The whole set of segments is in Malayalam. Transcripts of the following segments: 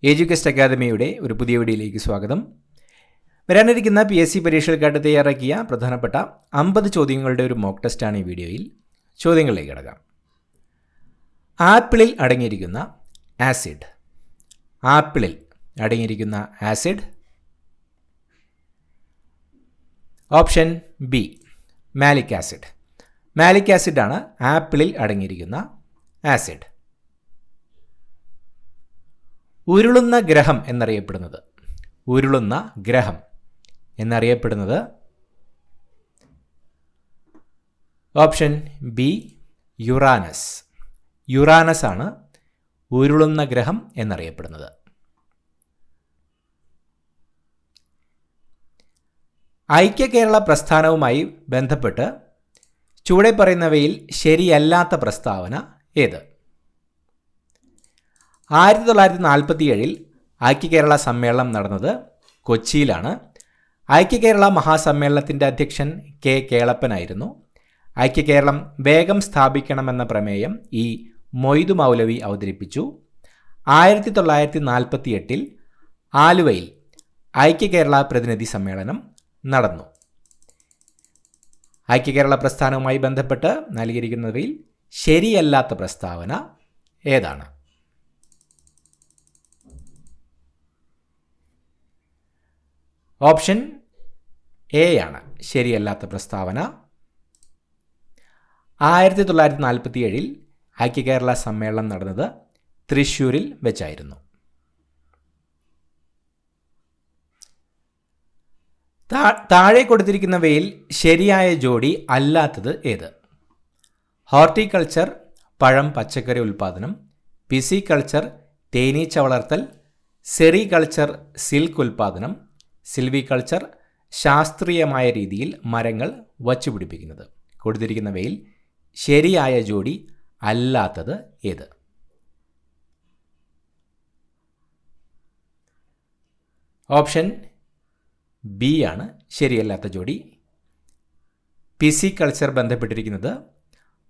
എഡ്യൂകസ്റ്റ് അക്കാദമിയുടെ ഒരു പുതിയ വീഡിയോയിലേക്ക് സ്വാഗതം. വരാനിരിക്കുന്ന PSC പരീക്ഷകൾക്കായിട്ട് തയ്യാറാക്കിയ പ്രധാനപ്പെട്ട 50 ചോദ്യങ്ങളുടെ ഒരു മോക്ക് ടെസ്റ്റാണ് ഈ വീഡിയോയിൽ. ചോദ്യങ്ങളിലേക്ക് കിടക്കാം. ആപ്പിളിൽ അടങ്ങിയിരിക്കുന്ന ആസിഡ്. ആപ്പിളിൽ അടങ്ങിയിരിക്കുന്ന acid. Option B malic acid. മാലിക് ആസിഡാണ് ആപ്പിളിൽ അടങ്ങിയിരിക്കുന്ന ആസിഡ്. ഉരുളുന്ന ഗ്രഹം എന്നറിയപ്പെടുന്നത്. ഉരുളുന്ന ഗ്രഹം എന്നറിയപ്പെടുന്നത്. Option B Uranus. യുറാനസ് ആണ് ഉരുളുന്ന ഗ്രഹം എന്നറിയപ്പെടുന്നത്. ഐക്യ കേരള പ്രസ്ഥാനവുമായി ബന്ധപ്പെട്ട് ചുവടെ പറയുന്നവയിൽ ശരിയല്ലാത്ത പ്രസ്താവന ഏത്? 1947 ഐക്യ കേരള സമ്മേളനം നടന്നത് കൊച്ചിയിലാണ്. ഐക്യ കേരള മഹാസമ്മേളനത്തിൻ്റെ അധ്യക്ഷൻ കെ കേളപ്പനായിരുന്നു. ഐക്യ കേരളം വേഗം സ്ഥാപിക്കണമെന്ന പ്രമേയം ഈ മൊയ്തു മൗലവി അവതരിപ്പിച്ചു. 1948 ആലുവയിൽ ഐക്യ കേരള പ്രതിനിധി സമ്മേളനം നടന്നു. ഐക്യ കേരള പ്രസ്ഥാനവുമായി ബന്ധപ്പെട്ട് നൽകിയിരിക്കുന്നവയിൽ ശരിയല്ലാത്ത പ്രസ്താവന ഏതാണ്? ഓപ്ഷൻ എ ആണ് ശരിയല്ലാത്ത പ്രസ്താവന. 1947 ഐക്യ കേരള സമ്മേളനം നടന്നത് തൃശ്ശൂരിൽ വെച്ചായിരുന്നു. താഴെ കൊടുത്തിരിക്കുന്നവയിൽ ശരിയായ ജോഡി അല്ലാത്തത് ഏത്? ഹോർട്ടിക്കൾച്ചർ പഴം പച്ചക്കറി ഉൽപ്പാദനം, പിസിക്കൾച്ചർ തേനീച്ച വളർത്തൽ, സെറികൾച്ചർ സിൽക്ക് ഉൽപ്പാദനം, സിൽവികൾച്ചർ ശാസ്ത്രീയമായ രീതിയിൽ മരങ്ങൾ വച്ചുപിടിപ്പിക്കുന്നത്. കൊടുത്തിരിക്കുന്നവയിൽ ശരിയായ ജോഡി അല്ലാത്തത് ഏത്? ഓപ്ഷൻ ബി ആണ് ശരിയല്ലാത്ത ജോഡി. പിസിക്കൾച്ചർ ബന്ധപ്പെട്ടിരിക്കുന്നത്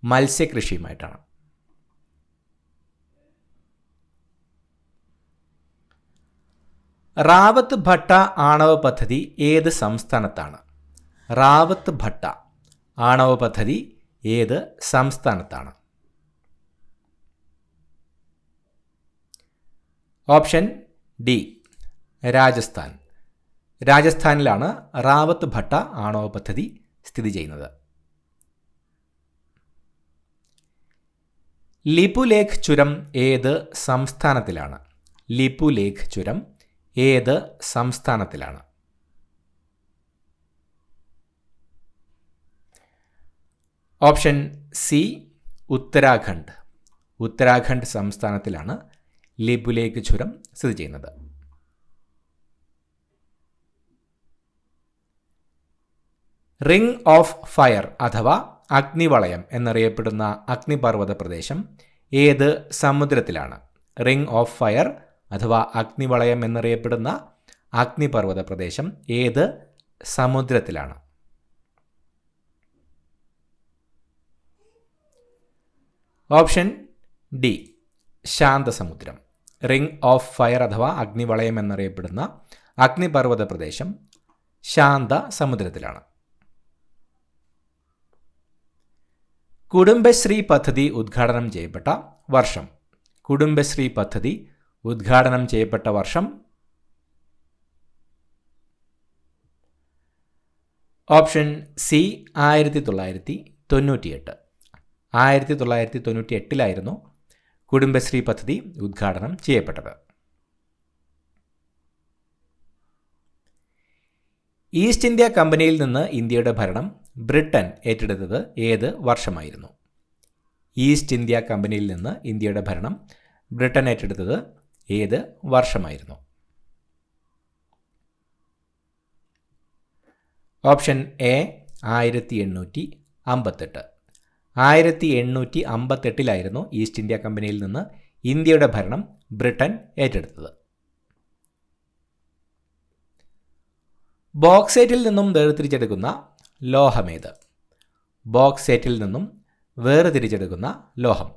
മത്സ്യകൃഷിയുമായിട്ടാണ്. റാവത്ത് ഭട്ട ആണവ പദ്ധതി ഏത് സംസ്ഥാനത്താണ്? റാവത്ത് ഭട്ട ആണവ പദ്ധതി ഏത് സംസ്ഥാനത്താണ്? Option D Rajasthan. രാജസ്ഥാനിലാണ് റാവത്ത് ഭട്ട ആണവ പദ്ധതി സ്ഥിതി ചെയ്യുന്നത്. ലിപുലേഖ് ചുരം ഏത് സംസ്ഥാനത്തിലാണ്? ലിപുലേഖ് ചുരം ഏത് സംസ്ഥാനത്തിലാണ്? Option C Uttarakhand. ഉത്തരാഖണ്ഡ് സംസ്ഥാനത്തിലാണ് ലിപുലേഖ് ചുരം സ്ഥിതി ചെയ്യുന്നത്. റിംഗ് ഓഫ് ഫയർ അഥവാ അഗ്നിവളയം എന്നറിയപ്പെടുന്ന അഗ്നിപർവ്വത പ്രദേശം ഏത് സമുദ്രത്തിലാണ്? റിംഗ് ഓഫ് ഫയർ അഥവാ അഗ്നിവളയം എന്നറിയപ്പെടുന്ന അഗ്നിപർവ്വത പ്രദേശം ഏത് സമുദ്രത്തിലാണ്? ഓപ്ഷൻ ഡി ശാന്തസമുദ്രം. റിംഗ് ഓഫ് ഫയർ അഥവാ അഗ്നിവളയം എന്നറിയപ്പെടുന്ന അഗ്നിപർവ്വത പ്രദേശം ശാന്ത സമുദ്രത്തിലാണ്. കുടുംബശ്രീ പദ്ധതി ഉദ്ഘാടനം ചെയ്യപ്പെട്ട വർഷം. കുടുംബശ്രീ പദ്ധതി ഉദ്ഘാടനം ചെയ്യപ്പെട്ട വർഷം. Option C 1998. 1998 കുടുംബശ്രീ പദ്ധതി ഉദ്ഘാടനം ചെയ്യപ്പെട്ടത്. ഈസ്റ്റ് ഇന്ത്യ കമ്പനിയിൽ നിന്ന് ഇന്ത്യയുടെ ഭരണം ബ്രിട്ടൻ ഏറ്റെടുത്തത് ഏത് വർഷമായിരുന്നു? ഈസ്റ്റ് ഇന്ത്യ കമ്പനിയിൽ നിന്ന് ഇന്ത്യയുടെ ഭരണം ബ്രിട്ടൻ ഏറ്റെടുത്തത് ഏത് വർഷമായിരുന്നു? Option A 1858. 1858 ഈസ്റ്റ് ഇന്ത്യ കമ്പനിയിൽ നിന്ന് ഇന്ത്യയുടെ ഭരണം ബ്രിട്ടൻ ഏറ്റെടുത്തത്. ബോക്സൈറ്റിൽ നിന്നും വേർതിരിച്ചെടുക്കുന്ന ലോഹമേത്? ബോക്സൈറ്റിൽ നിന്നും വേർതിരിച്ചെടുക്കുന്ന ലോഹം.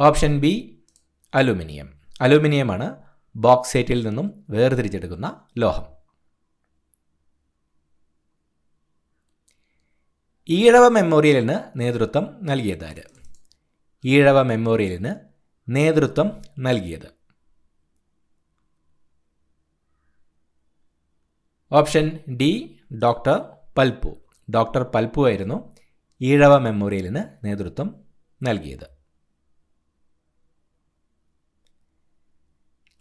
Option B aluminium. അലുമിനിയമാണ് ബോക്സൈറ്റിൽ നിന്നും വേർതിരിച്ചെടുക്കുന്ന ലോഹം. ഈഴവ മെമ്മോറിയലിന് നേതൃത്വം നൽകിയതാര്? ഈഴവ മെമ്മോറിയലിന് നേതൃത്വം നൽകിയത്? Option D doctor Palpu. Doctor Palpu ആയിരുന്നു ഈഴവ മെമ്മോറിയലിന് നേതൃത്വം നൽകിയത്.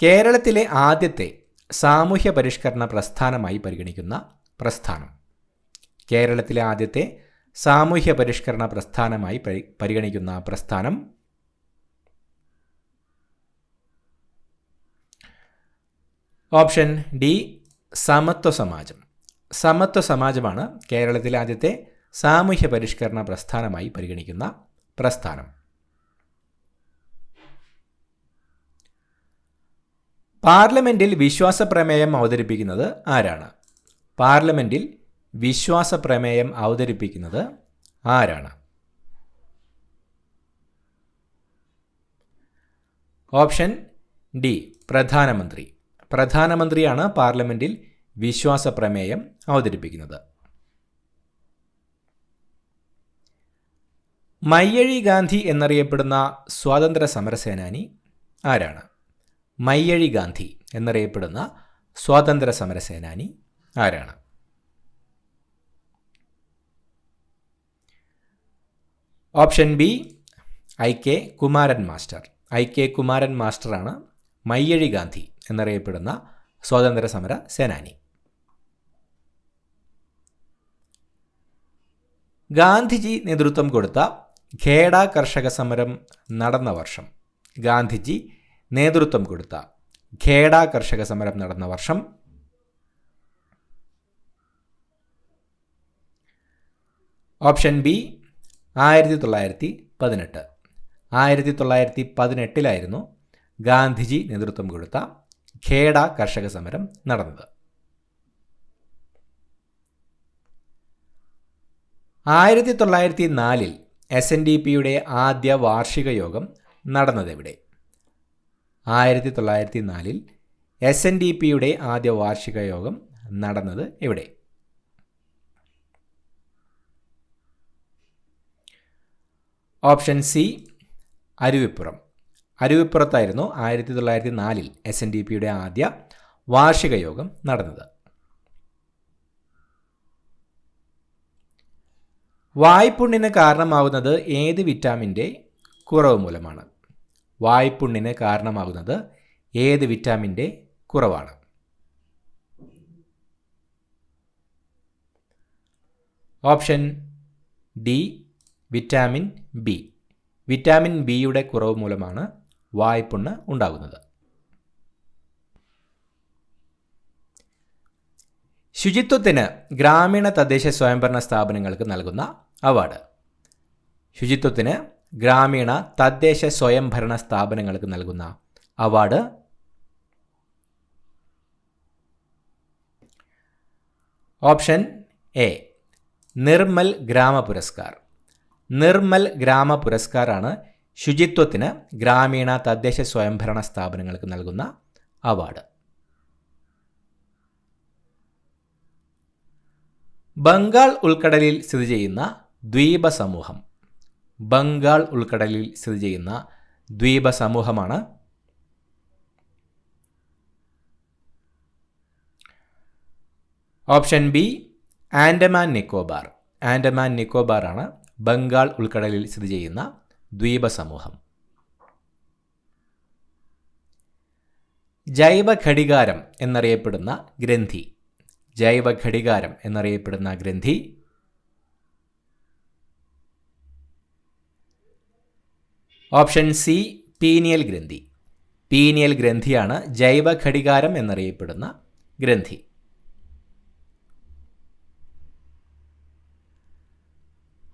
കേരളത്തിലെ ആദ്യത്തെ സാമൂഹ്യ പരിഷ്കരണ പ്രസ്ഥാനമായി പരിഗണിക്കുന്ന പ്രസ്ഥാനം? കേരളത്തിലെ ആദ്യത്തെ സാമൂഹ്യ പരിഷ്കരണ പ്രസ്ഥാനമായി പരിഗണിക്കുന്ന പ്രസ്ഥാനം? ഓപ്ഷൻ ഡി സമത്വ സമാജം. സമത്വ സമാജമാണ് കേരളത്തിലെ ആദ്യത്തെ സാമൂഹ്യ പരിഷ്കരണ പ്രസ്ഥാനമായി പരിഗണിക്കുന്ന പ്രസ്ഥാനം. പാർലമെന്റിൽ വിശ്വാസ പ്രമേയം അവതരിപ്പിക്കുന്നത് ആരാണ്? പാർലമെന്റിൽ വിശ്വാസ പ്രമേയം അവതരിപ്പിക്കുന്നത് ആരാണ്? ഓപ്ഷൻ ഡി പ്രധാനമന്ത്രി. പ്രധാനമന്ത്രിയാണ് പാർലമെന്റിൽ വിശ്വാസ പ്രമേയം അവതരിപ്പിക്കുന്നത്. മയ്യഴി ഗാന്ധി എന്നറിയപ്പെടുന്ന സ്വാതന്ത്ര്യ സമരസേനാനി ആരാണ്? മയ്യഴി ഗാന്ധി എന്നറിയപ്പെടുന്ന സ്വാതന്ത്ര്യ സമരസേനാനി ആരാണ്? Option B IK Kumaran master. IK Kumaran മാസ്റ്ററാണ് മയ്യഴി ഗാന്ധി എന്നറിയപ്പെടുന്ന സ്വാതന്ത്ര്യ സമര സേനാനി. ഗാന്ധിജി നേതൃത്വം കൊടുത്ത ഖേഡ കർഷക സമരം നടന്ന വർഷം? ഗാന്ധിജി നേതൃത്വം കൊടുത്ത ഖേഡ കർഷക സമരം നടന്ന വർഷം? Option B 1918. 1918 ഗാന്ധിജി നേതൃത്വം കൊടുത്ത ഖേഡ കർഷക സമരം നടന്നത്. 1904 SNDPയുടെ ആദ്യ വാർഷിക യോഗം നടന്നതെവിടെ? 1904 SNDPയുടെ ആദ്യ വാർഷിക യോഗം നടന്നത് എവിടെ? Option C Aruvippuram. അരുവിപ്പുറത്തായിരുന്നു 1904 SNDPയുടെ ആദ്യ വാർഷിക യോഗം നടന്നത്. വായ്പുണ്ണിന് കാരണമാകുന്നത് ഏത് വിറ്റാമിൻ്റെ കുറവ് മൂലമാണ്? വായ്പുണ്ണിന് കാരണമാകുന്നത് ഏത് വിറ്റാമിൻ്റെ കുറവാണ്? Option D vitamin B. Vitamin ബിയുടെ കുറവ് മൂലമാണ് വായ്പുണ്ണ് ഉണ്ടാകുന്നത്. ശുചിത്വത്തിന് ഗ്രാമീണ തദ്ദേശ സ്വയംഭരണ സ്ഥാപനങ്ങൾക്ക് നൽകുന്ന അവാർഡ്? ശുചിത്വത്തിന് ഗ്രാമീണ തദ്ദേശ സ്വയംഭരണ സ്ഥാപനങ്ങൾക്ക് നൽകുന്ന അവാർഡ്? ഓപ്ഷൻ എ നിർമ്മൽ ഗ്രാമ പുരസ്കാർ. നിർമ്മൽ ഗ്രാമ പുരസ്കാറാണ് ശുചിത്വത്തിന് ഗ്രാമീണ തദ്ദേശ സ്വയംഭരണ സ്ഥാപനങ്ങൾക്ക് നൽകുന്ന അവാർഡ്. ബംഗാൾ ഉൾക്കടലിൽ സ്ഥിതി ചെയ്യുന്ന ദ്വീപ സമൂഹം? ബംഗാൾ ഉൾക്കടലിൽ സ്ഥിതി ചെയ്യുന്ന ദ്വീപ സമൂഹമാണ്? Option B Andaman Nicobar. ആൻഡമാൻ നിക്കോബാറാണ് ബംഗാൾ ഉൾക്കടലിൽ സ്ഥിതി ചെയ്യുന്ന ദ്വീപ സമൂഹം. ജൈവഘടികാരം എന്നറിയപ്പെടുന്ന ഗ്രന്ഥി? ജൈവഘടികാരം എന്നറിയപ്പെടുന്ന ഗ്രന്ഥി? ഓപ്ഷൻ സി പീനിയൽ ഗ്രന്ഥി. പീനിയൽ ഗ്രന്ഥിയാണ് ജൈവഘടികാരം എന്നറിയപ്പെടുന്ന ഗ്രന്ഥി.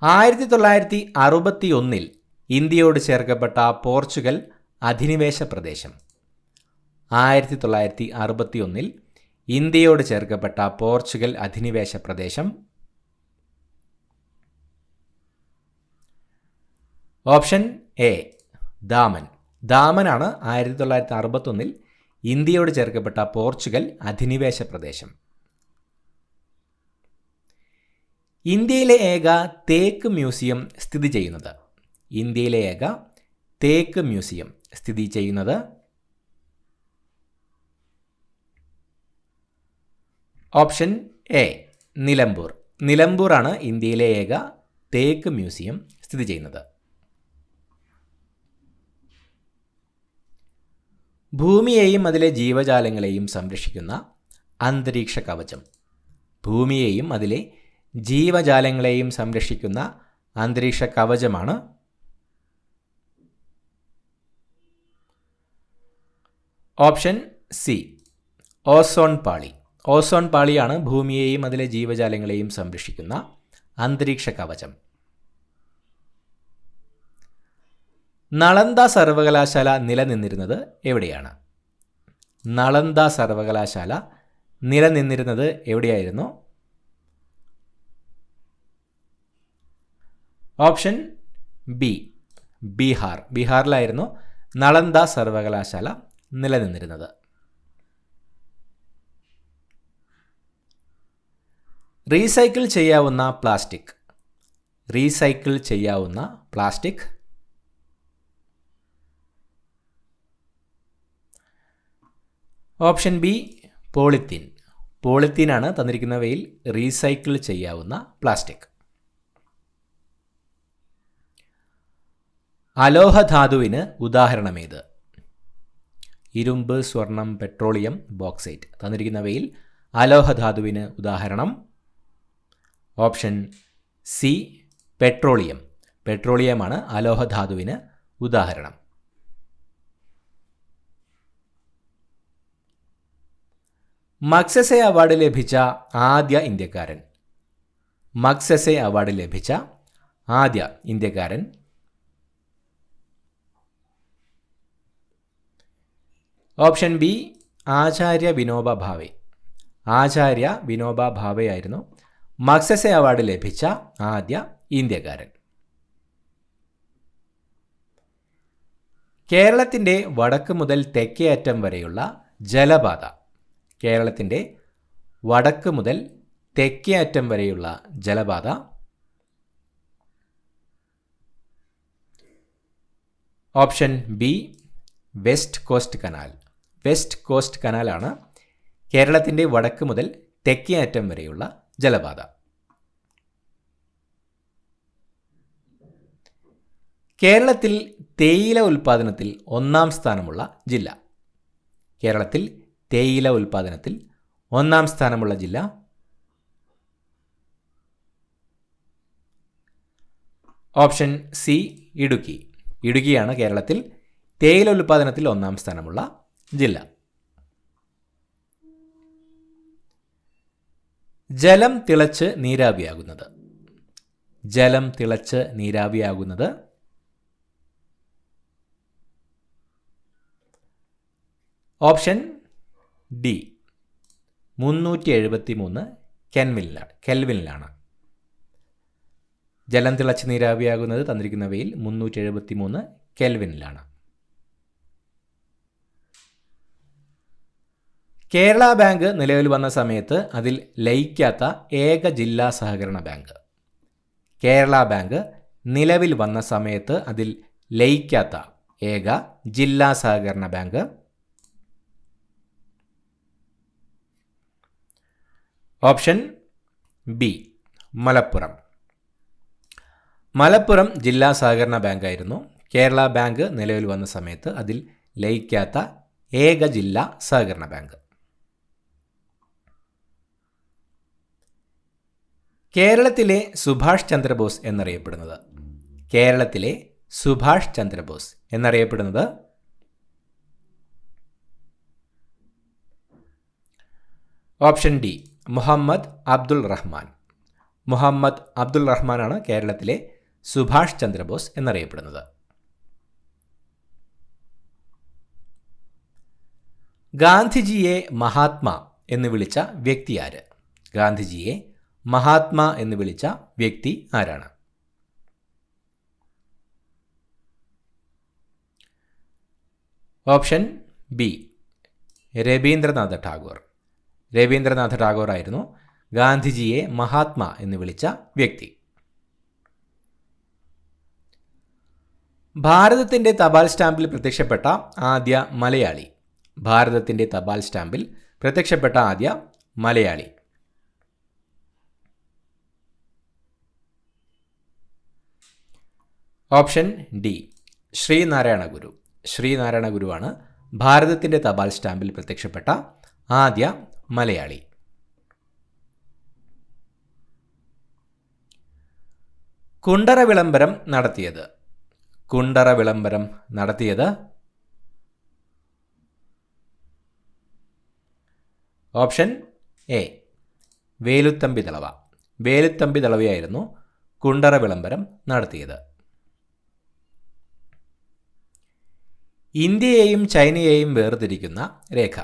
ആയിരത്തി 1961 ഇന്ത്യയോട് ചേർക്കപ്പെട്ട പോർച്ചുഗൽ അധിനിവേശ പ്രദേശം? 1961 ഇന്ത്യയോട് ചേർക്കപ്പെട്ട പോർച്ചുഗൽ അധിനിവേശ പ്രദേശം? ഓപ്ഷൻ എ ദാമനാണ് 1961 ഇന്ത്യയോട് ചേർക്കപ്പെട്ട പോർച്ചുഗൽ അധിനിവേശ പ്രദേശം. ഇന്ത്യയിലെ ഏക തേക്ക് മ്യൂസിയം സ്ഥിതി ചെയ്യുന്നത്. ഇന്ത്യയിലെ ഏക തേക്ക് മ്യൂസിയം സ്ഥിതി ചെയ്യുന്നത്. Option A Nilambur. നിലമ്പൂറാണ് ഇന്ത്യയിലെ ഏക തേക്ക് മ്യൂസിയം സ്ഥിതി ചെയ്യുന്നത്. ഭൂമിയെയും അതിലെ ജീവജാലങ്ങളെയും സംരക്ഷിക്കുന്ന അന്തരീക്ഷ കവചം. ഭൂമിയെയും അതിലെ ജീവജാലങ്ങളെയും സംരക്ഷിക്കുന്ന അന്തരീക്ഷ കവചമാണ് ഓപ്ഷൻ സി ഓസോൺ പാളി. ഓസോൺ പാളിയാണ് ഭൂമിയെയും അതിലെ ജീവജാലങ്ങളെയും സംരക്ഷിക്കുന്ന അന്തരീക്ഷ കവചം. നളന്ദ സർവകലാശാല നിലനിന്നിരുന്നത് എവിടെയാണ്? നളന്ദ സർവകലാശാല നിലനിന്നിരുന്നത് എവിടെയായിരുന്നു? Option B Bihar. ബീഹാറിലായിരുന്നു നളന്ദ സർവകലാശാല നിലനിന്നിരുന്നത്. റീസൈക്കിൾ ചെയ്യാവുന്ന പ്ലാസ്റ്റിക്. റീസൈക്കിൾ ചെയ്യാവുന്ന പ്ലാസ്റ്റിക്. Option B polythene. പോളിത്തീനാണ് തന്നിരിക്കുന്നവയിൽ റീസൈക്കിൾ ചെയ്യാവുന്ന പ്ലാസ്റ്റിക്. അലോഹധാതുവിന് ഉദാഹരണമേത്? ഇരുമ്പ്, സ്വർണം, പെട്രോളിയം, ബോക്സൈറ്റ്. തന്നിരിക്കുന്നവയിൽ അലോഹധാതുവിന് ഉദാഹരണം ഓപ്ഷൻ സി പെട്രോളിയം. പെട്രോളിയമാണ് അലോഹധാതുവിന് ഉദാഹരണം. മഗ്സസെ അവാർഡ് ലഭിച്ച ആദ്യ ഇന്ത്യക്കാരൻ. മഗ്സസെ അവാർഡ് ലഭിച്ച ആദ്യ ഇന്ത്യക്കാരൻ. ഓപ്ഷൻ ബി ആചാര്യ വിനോബ ഭാവെ. ആചാര്യ വിനോബ ഭാവെയായിരുന്നു മഗ്സസെ അവാർഡ് ലഭിച്ച ആദ്യ ഇന്ത്യക്കാരൻ. കേരളത്തിൻ്റെ വടക്ക് മുതൽ തെക്കേ അറ്റം വരെയുള്ള ജലപാത. കേരളത്തിൻ്റെ വടക്ക് മുതൽ തെക്കേ അറ്റം വരെയുള്ള ജലപാത. Option B west coast canal. West coast കനാലാണ് കേരളത്തിൻ്റെ വടക്ക് മുതൽ തെക്കേ അറ്റം വരെയുള്ള ജലപാത. കേരളത്തിൽ തേയില ഉൽപ്പാദനത്തിൽ ഒന്നാം സ്ഥാനമുള്ള ജില്ല. കേരളത്തിൽ തേയില ഉൽപ്പാദനത്തിൽ ഒന്നാം സ്ഥാനമുള്ള ജില്ല. Option C Idukki. ഇടുക്കിയാണ് കേരളത്തിൽ തേയില ഉൽപ്പാദനത്തിൽ ഒന്നാം സ്ഥാനമുള്ള ജില്ല. ജലം തിളച്ച് നീരാവിയാകുന്നത്. ജലം തിളച്ച് നീരാവിയാകുന്നത്. Option D 373 കെൽവിനിലാണ്. ജലം തിളച്ച് നീരാവിയാകുന്നത് തന്നിരിക്കുന്നവയിൽ 373 കെൽവിനിലാണ്. കേരള ബാങ്ക് നിലവിൽ വന്ന സമയത്ത് അതിൽ ലയിക്കാത്ത ഏക ജില്ലാ സഹകരണ ബാങ്ക്. കേരള ബാങ്ക് നിലവിൽ വന്ന സമയത്ത് അതിൽ ലയിക്കാത്ത ഏക ജില്ലാ സഹകരണ bank. Option B Malappuram. Malappuram ജില്ലാ സഹകരണ ബാങ്കായിരുന്നു കേരള ബാങ്ക് നിലവിൽ വന്ന സമയത്ത് അതിൽ ലയിക്കാത്ത ഏക ജില്ലാ സഹകരണ ബാങ്ക്. കേരളത്തിലെ സുഭാഷ് ചന്ദ്രബോസ് എന്നറിയപ്പെടുന്നത്. കേരളത്തിലെ സുഭാഷ് ചന്ദ്രബോസ് എന്നറിയപ്പെടുന്നത്. Option D Muhammad Abdul Rahman. മുഹമ്മദ് അബ്ദുൾ റഹ്മാനാണ് കേരളത്തിലെ സുഭാഷ് ചന്ദ്രബോസ് എന്നറിയപ്പെടുന്നത്. ഗാന്ധിജിയെ മഹാത്മാ എന്ന് വിളിച്ച വ്യക്തി ആര്? ഗാന്ധിജിയെ മഹാത്മാ എന്ന് വിളിച്ച വ്യക്തി ആരാണ്? Option B Rabindranath Tagore. രവീന്ദ്രനാഥ ടാഗോർ ആയിരുന്നു ഗാന്ധിജിയെ മഹാത്മാ എന്ന് വിളിച്ച വ്യക്തി. ഭാരതത്തിൻ്റെ തപാൽ സ്റ്റാമ്പിൽ പ്രത്യക്ഷപ്പെട്ട ആദ്യ മലയാളി. ഭാരതത്തിൻ്റെ തപാൽ സ്റ്റാമ്പിൽ പ്രത്യക്ഷപ്പെട്ട ആദ്യ മലയാളി. ഓപ്ഷൻ ഡി ശ്രീനാരായണ ഗുരു. ശ്രീനാരായണ ഗുരുവാണ് ഭാരതത്തിൻ്റെ തപാൽ സ്റ്റാമ്പിൽ പ്രത്യക്ഷപ്പെട്ട ആദ്യ മലയാളി. കുണ്ടറ വിളംബരം നടത്തിയത്. കുണ്ടറ വിളംബരം നടത്തിയത്. Option A Veluthampi Dalawa. വേലുത്തമ്പി ദളവയായിരുന്നു കുണ്ടറ വിളംബരം നടത്തിയത്. ഇന്ത്യയെയും ചൈനയെയും വേർതിരിക്കുന്ന രേഖ.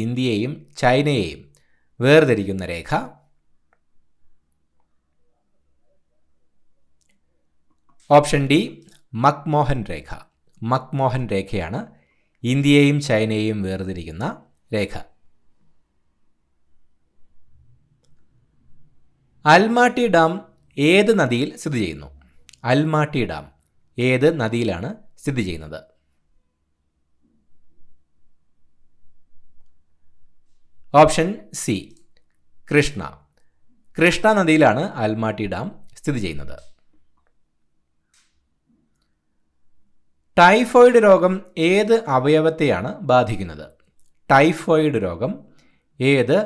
ഇന്ത്യയെയും ചൈനയെയും വേർതിരിക്കുന്ന രേഖ. ഓപ്ഷൻ ഡി മക്മോഹൻ രേഖ. മക്മോഹൻ രേഖയാണ് ഇന്ത്യയെയും ചൈനയെയും വേർതിരിക്കുന്ന രേഖ. അൽമാട്ടി ഡാം ഏത് നദിയിൽ സ്ഥിതി ചെയ്യുന്നു? അൽമാട്ടി ഡാം ഏത് നദിയിലാണ് സ്ഥിതി ചെയ്യുന്നത്? Option C Krishna. കൃഷ്ണ നദിയിലാണ് അൽമാട്ടി ഡാം സ്ഥിതി ചെയ്യുന്നത്. ടൈഫോയിഡ് രോഗം ഏത് അവയവത്തെയാണ് ബാധിക്കുന്നത്? ടൈഫോയിഡ് രോഗം ഏത്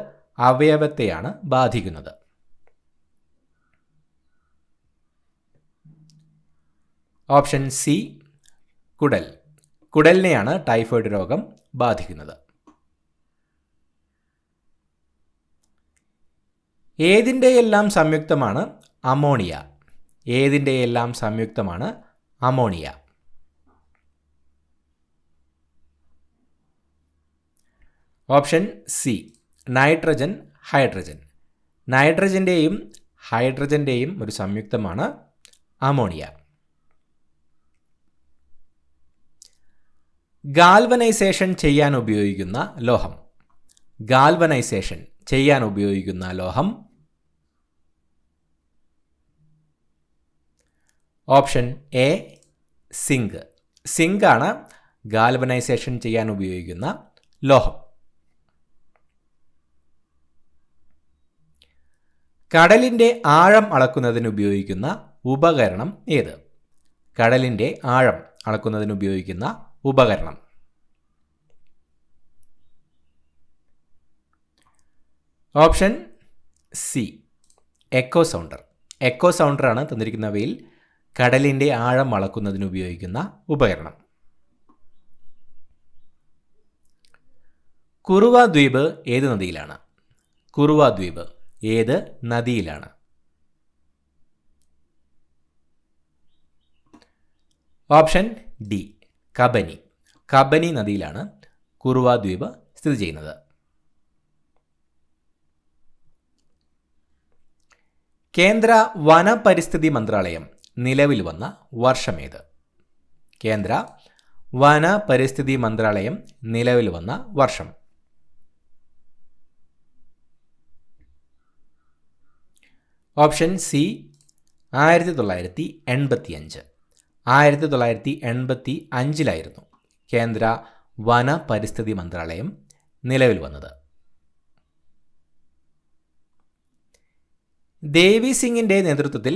അവയവത്തെയാണ് ബാധിക്കുന്നത്? ഓപ്ഷൻ സി കുടൽ. കുടലിനെയാണ് ടൈഫോയിഡ് രോഗം ബാധിക്കുന്നത്. ഏതിൻ്റെയെല്ലാം സംയുക്തമാണ് അമോണിയ? ഏതിൻ്റെയെല്ലാം സംയുക്തമാണ് ammonia? Option C nitrogen hydrogen. നൈട്രജൻ്റെയും ഹൈഡ്രജൻ്റെയും ഒരു സംയുക്തമാണ് അമോണിയ. ഗാൽവനൈസേഷൻ ചെയ്യാൻ ഉപയോഗിക്കുന്ന ലോഹം. ഗാൽവനൈസേഷൻ ചെയ്യാൻ ഉപയോഗിക്കുന്ന ലോഹം. Option A zinc. സിങ്കാണ് ഗാൽവനൈസേഷൻ ചെയ്യാൻ ഉപയോഗിക്കുന്ന ലോഹം. കടലിൻ്റെ ആഴം അളക്കുന്നതിന് ഉപയോഗിക്കുന്ന ഉപകരണം ഏത്? കടലിൻ്റെ ആഴം അളക്കുന്നതിന് ഉപയോഗിക്കുന്ന ഉപകരണം. Option C echo sounder. Echo സൗണ്ടറാണ് തന്നിരിക്കുന്നവയിൽ കടലിൻ്റെ ആഴം അളക്കുന്നതിന് ഉപയോഗിക്കുന്ന ഉപകരണം. കുറുവ ദ്വീപ് ഏത് നദിയിലാണ്? കുറുവ ദ്വീപ് ഏത് നദിയിലാണ്? Option D Kabani. കബനി നദിയിലാണ് കുറുവ ദ്വീപ് സ്ഥിതി ചെയ്യുന്നത്. കേന്ദ്ര വനപരിസ്ഥിതി മന്ത്രാലയം നിലവിൽ വന്ന വർഷമേത്? കേന്ദ്ര വനപരിസ്ഥിതി മന്ത്രാലയം നിലവിൽ വന്ന വർഷം. Option C 1985. 1985 കേന്ദ്ര വനപരിസ്ഥിതി മന്ത്രാലയം നിലവിൽ വന്നത്. ദേവി സിംഗിൻ്റെ നേതൃത്വത്തിൽ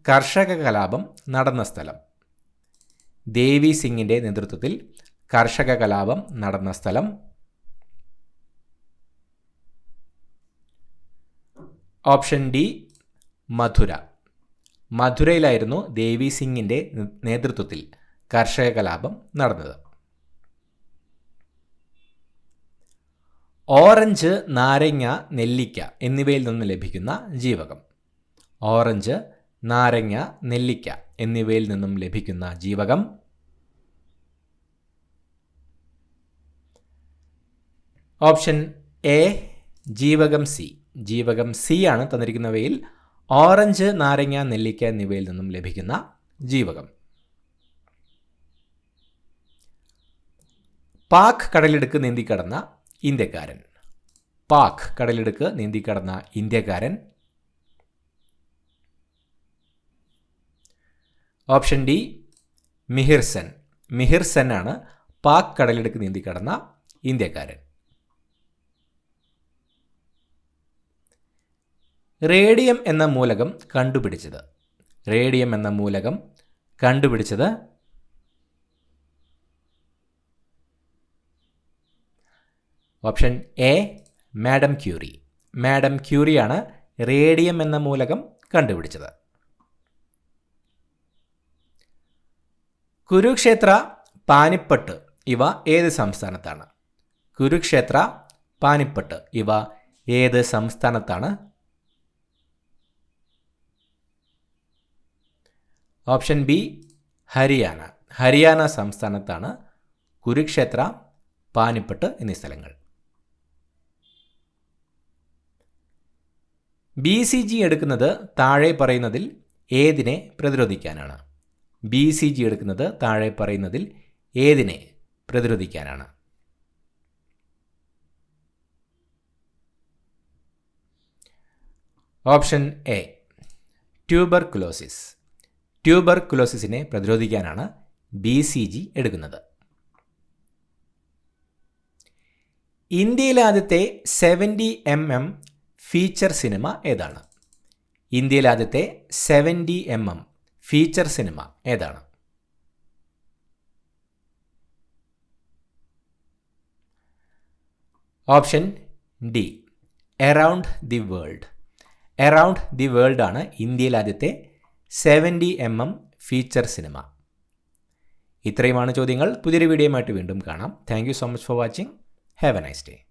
കർഷക കലാപം നടന്ന സ്ഥലം. ദേവി സിംഗിൻ്റെ നേതൃത്വത്തിൽ കർഷക കലാപം നടന്ന സ്ഥലം. ഓപ്ഷൻ ഡി മധുര. മധുരയിലായിരുന്നു ദേവി സിംഗിൻ്റെ നേതൃത്വത്തിൽ കർഷക കലാപം നടന്നത്. ഓറഞ്ച്, നാരങ്ങ, നെല്ലിക്ക എന്നിവയിൽ നിന്ന് ലഭിക്കുന്ന ജീവകം. ഓറഞ്ച്, നാരങ്ങ, നെല്ലിക്ക എന്നിവയിൽ നിന്നും ലഭിക്കുന്ന ജീവകം. ഓപ്ഷൻ എ ജീവകം സി. ജീവകം സി ആണ് തന്നിരിക്കുന്നവയിൽ ഓറഞ്ച്, നാരങ്ങ, നെല്ലിക്ക എന്നിവയിൽ നിന്നും ലഭിക്കുന്ന ജീവകം. പാക് കടലിടുക്ക് നീന്തിക്കടന്ന ഇന്ത്യക്കാരൻ. പാക് കടലിടുക്ക് നീന്തിക്കടന്ന ഇന്ത്യക്കാരൻ. Option D Mihir Sen. മിഹിർ സെൻ ആണ് പാക് കടലിടുക്ക് നീന്തിക്കടന്ന ഇന്ത്യക്കാരൻ. റേഡിയം എന്ന മൂലകം കണ്ടുപിടിച്ചത്. റേഡിയം എന്ന മൂലകം കണ്ടുപിടിച്ചത്. Option A madam Curie. Madam ക്യൂറിയാണ് റേഡിയം എന്ന മൂലകം കണ്ടുപിടിച്ചത്. കുരുക്ഷേത്ര, പാനിപ്പട്ട് ഇവ ഏത് സംസ്ഥാനത്താണ്? കുരുക്ഷേത്ര, പാനിപ്പട്ട് ഇവ ഏത് സംസ്ഥാനത്താണ്? Option B Haryana. ഹരിയാന സംസ്ഥാനത്താണ് കുരുക്ഷേത്ര, പാനിപ്പട്ട് എന്നീ സ്ഥലങ്ങൾ. BCG എടുക്കുന്നത് താഴെ പറയുന്നതിൽ ഏതിനെ പ്രതിരോധിക്കാനാണ്? BCG എടുക്കുന്നത് താഴെ പറയുന്നതിൽ ഏതിനെ പ്രതിരോധിക്കാനാണ്? Option A tuberculosis. ട്യൂബർകുലോസിസിനെ പ്രതിരോധിക്കാനാണ് BCG എടുക്കുന്നത്. ഇന്ത്യയിലെ ആദ്യത്തെ 70mm ഫീച്ചർ സിനിമ ഏതാണ്? ഇന്ത്യയിലെ ആദ്യത്തെ 70mm ഫീച്ചർ സിനിമ ഏതാണ്? Option D around the world. Around the world ആണ് ഇന്ത്യയിലെ ആദ്യത്തെ 70mm ഫീച്ചർ സിനിമ. ഇത്രയുമാണ് ചോദ്യങ്ങൾ. പുതിയൊരു വീഡിയോയുമായിട്ട് വീണ്ടും കാണാം. Thank you so much for watching. Have A nice day.